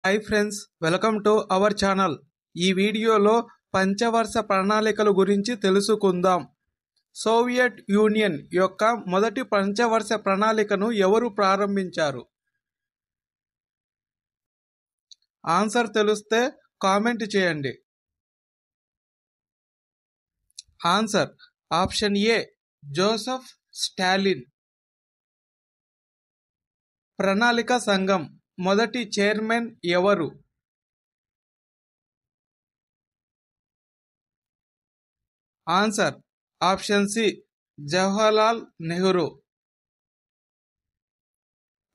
Hi friends, welcome to our channel. ఈ వీడియోలో పంచవర్ష ప్రణాళికల గురించి తెలుసుకుందాం. సోవియట్ యూనియన్ యొక్క మొదటి పంచవర్ష ప్రణాళికను ఎవరు ప్రారంభించారు? ఆన్సర్ తెలిస్తే కామెంట్ చేయండి. Answer option A Joseph Stalin. ప్రణాళిక సంఘం మొదటి చైర్మన్ ఎవరు? Answer option C Jawaharlal Nehru.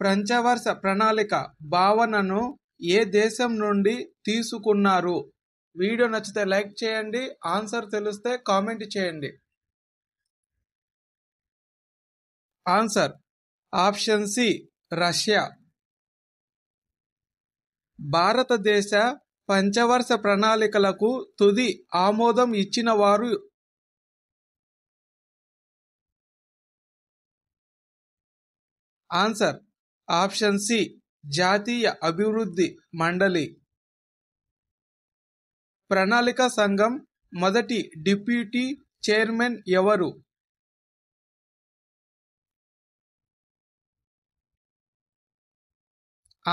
పంచవర్ష ప్రణాళిక భావనను ఏ దేశం నుండి తీసుకున్నారు? వీడియో నచ్చితే లైక్ చేయండి. ఆన్సర్ తెలిస్తే కామెంట్ చేయండి. Answer option C Russia. భారతదేశ పంచవర్ష ప్రణాళికలకు తుది ఆమోదం ఇచ్చిన వారు? ఆన్సర్ ఆప్షన్ సి జాతీయ అభివృద్ధి మండలి. ప్రణాళిక సంఘం మొదటి డిప్యూటీ చైర్మన్ ఎవరు?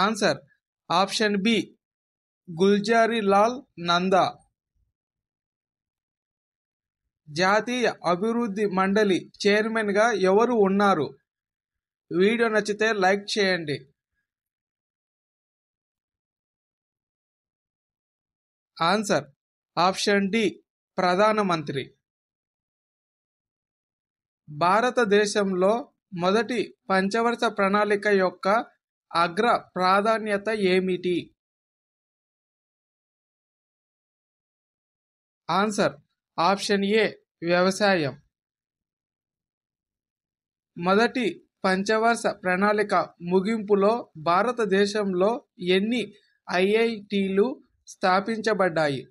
Answer option B Gulzarilal Nanda. జాతీయ అభివృద్ధి మండలి చైర్మన్ గా ఎవరు ఉన్నారు? వీడియో నచ్చితే లైక్ చేయండి. ఆన్సర్ ఆప్షన్ డి ప్రధానమంత్రి. భారతదేశంలో మొదటి పంచవర్ష ప్రణాళిక యొక్క అగ్ర ప్రాధాన్యత ఏమిటి? ఆన్సర్ ఆప్షన్ ఏ వ్యవసాయం. మొదటి పంచవర్ష ప్రణాళిక ముగింపులో భారతదేశంలో ఎన్ని ఐఐటీలు స్థాపించబడ్డాయి?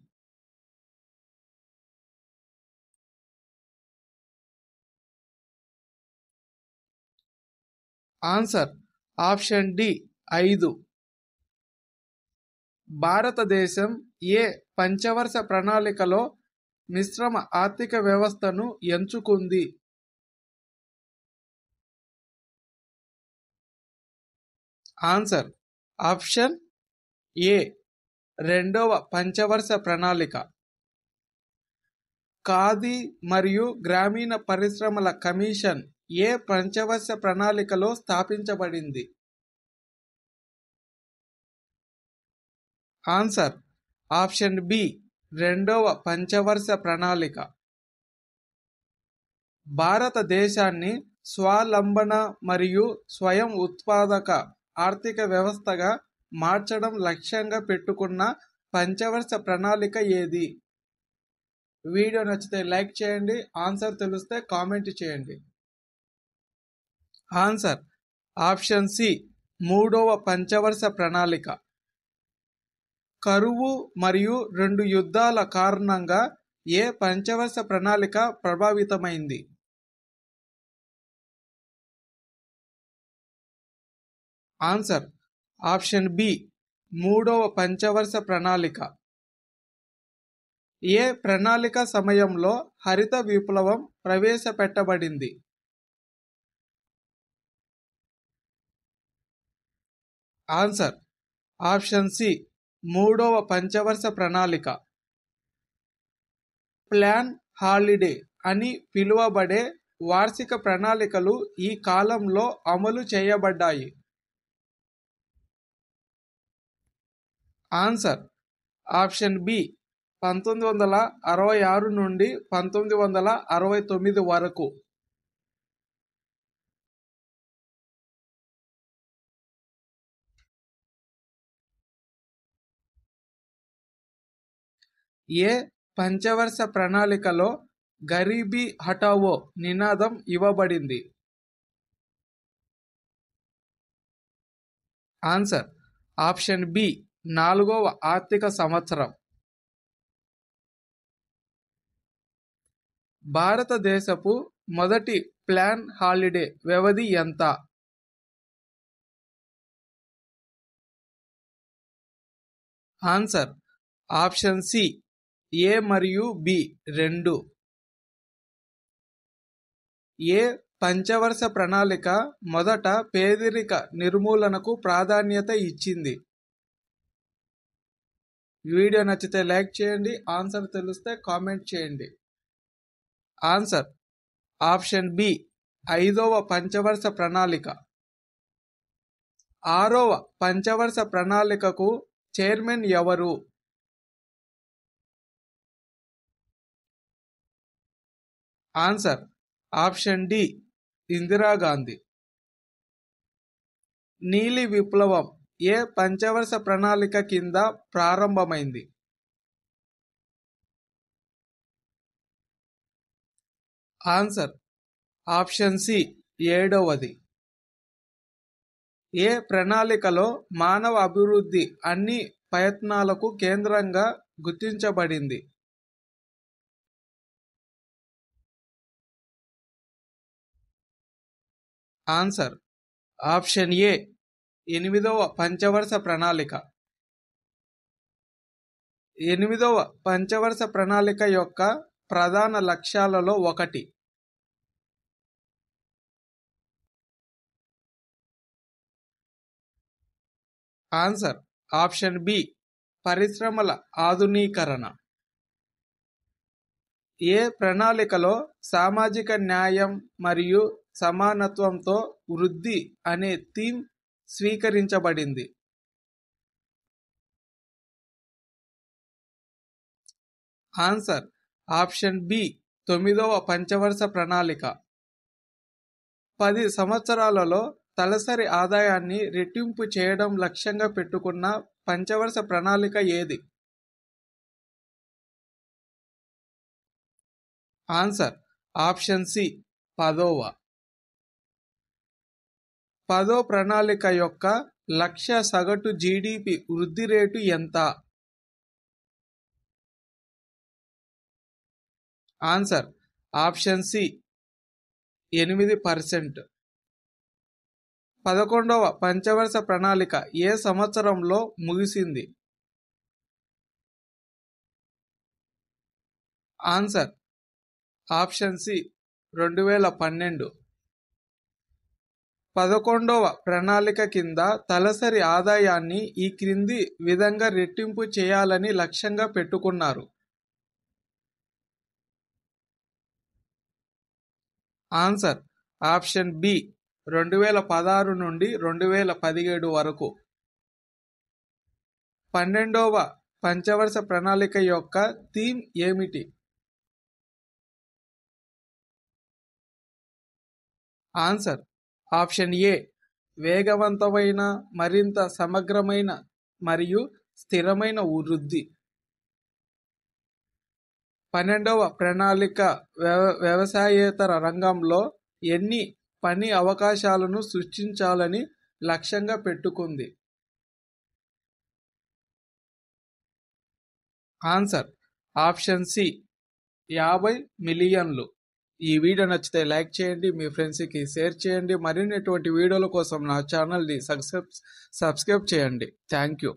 Answer option D 5. భారతదేశం ఏ పంచవర్ష ప్రణాళికలో మిశ్రమ ఆర్థిక వ్యవస్థను ఎంచుకుంది? ఆన్సర్ ఆప్షన్ ఏ రెండవ పంచవర్ష ప్రణాళిక. ఖాదీ మరియు గ్రామీణ పరిశ్రమల కమిషన్ ఏ పంచవర్ష ప్రణాళికలో స్థాపించబడింది? ఆన్సర్ ఆప్షన్ బి రెండవ పంచవర్ష ప్రణాళిక. భారతదేశాన్ని స్వావలంబన మరియు స్వయం ఉత్పాదక ఆర్థిక వ్యవస్థగా మార్చడం లక్ష్యంగా పెట్టుకున్న పంచవర్ష ప్రణాళిక ఏది? వీడియో నచ్చితే లైక్ చేయండి. ఆన్సర్ తెలిస్తే కామెంట్ చేయండి. ఆన్సర్ ఆప్షన్ సి మూడవ పంచవర్ష ప్రణాళిక. కరువు మరియు 2 యుద్ధాల కారణంగా ఏ పంచవర్ష ప్రణాళిక ప్రభావితమైంది? ఆన్సర్ ఆప్షన్ బి మూడవ పంచవర్ష ప్రణాళిక. ఏ ప్రణాళిక సమయంలో హరిత విప్లవం ప్రవేశపెట్టబడింది? ఆన్సర్ ఆప్షన్ సి మూడవ పంచవర్ష ప్రణాళిక. ప్లాన్ హాలిడే అని పిలువబడే వార్షిక ప్రణాళికలు ఈ కాలంలో అమలు చేయబడ్డాయి. ఆన్సర్ ఆప్షన్ బి 1966 నుండి 1969 వరకు. ఏ పంచవర్ష ప్రణాళికలో గరీబీ హఠావో నినాదం ఇవ్వబడింది? ఆన్సర్ ఆప్షన్ బి 4వ ఆర్థిక సంవత్సరం. భారతదేశపు మొదటి ప్లాన్ హాలిడే వ్యవధి ఎంత? ఆన్సర్ ఆప్షన్ సి ఏ మరియు బి రెండు. ఏ పంచవర్ష ప్రణాళిక మొదట పేదరిక నిర్మూలనకు ప్రాధాన్యత ఇచ్చింది? వీడియో నచ్చితే లైక్ చేయండి, ఆన్సర్ తెలిస్తే కామెంట్ చేయండి. ఆన్సర్ ఆప్షన్ బి 5వ పంచవర్ష ప్రణాళిక. 6వ పంచవర్ష ప్రణాళికకు చైర్మన్ ఎవరు? Answer option D Indira Gandhi. నీలి విప్లవం ఏ పంచవర్ష ప్రణాళిక కింద ప్రారంభమైంది? ఆన్సర్ ఆప్షన్ సి 7వది. ఏ ప్రణాళికలో మానవ అభివృద్ధి అన్ని ప్రయత్నాలకు కేంద్రంగా గుర్తించబడింది? ఆన్సర్ ఆప్షన్ ఏ 8వ పంచవర్ష ప్రణాళిక. 8వ పంచవర్ష ప్రణాళిక యొక్క ప్రధాన లక్ష్యాలలో ఒకటి. ఆన్సర్ ఆప్షన్ బి పరిశ్రమల ఆధునీకరణ. ఏ ప్రణాళికలో సామాజిక న్యాయం మరియు సమానత్వంతో వృద్ధి అనే థీమ్ స్వీకరించబడింది? ఆన్సర్ ఆప్షన్ బి 9వ పంచవర్ష ప్రణాళిక. 10 సంవత్సరాలలో తలసరి ఆదాయాన్ని రెట్టింపు చేయడం లక్ష్యంగా పెట్టుకున్న పంచవర్ష ప్రణాళిక ఏది? ఆన్సర్ ఆప్షన్ సి 10వ. 10వ ప్రణాళిక యొక్క లక్ష్య సగటు జీడిపి వృద్ధి రేటు ఎంత? Answer option C 8%. 11వ పంచవర్ష ప్రణాళిక ఏ సంవత్సరంలో ముగిసింది? Answer option C 2012. 11వ ప్రణాళిక కింద తలసరి ఆదాయాన్ని ఈ క్రింది విధంగా రెట్టింపు చేయాలని లక్ష్యంగా పెట్టుకున్నారు? ఆన్సర్ ఆప్షన్ బి 2016 నుండి 2017 వరకు. 12వ పంచవర్ష ప్రణాళిక యొక్క థీమ్ ఏమిటి? ఆన్సర్ ఆప్షన్ ఏ వేగవంతమైన, మరింత సమగ్రమైన మరియు స్థిరమైన వృద్ధి. 12వ ప్రణాళిక వ్యవసాయేతర రంగంలో ఎన్ని పని అవకాశాలను సృష్టించాలని లక్ష్యంగా పెట్టుకుంది? ఆన్సర్ ఆప్షన్ సి 50 మిలియన్లు. ఈ వీడియో నచ్చితే లైక్ చేయండి, మీ ఫ్రెండ్స్కి షేర్ చేయండి. మరిన్ని వీడియోల కోసం నా ఛానల్ని సబ్స్క్రైబ్ చేయండి. Thank you.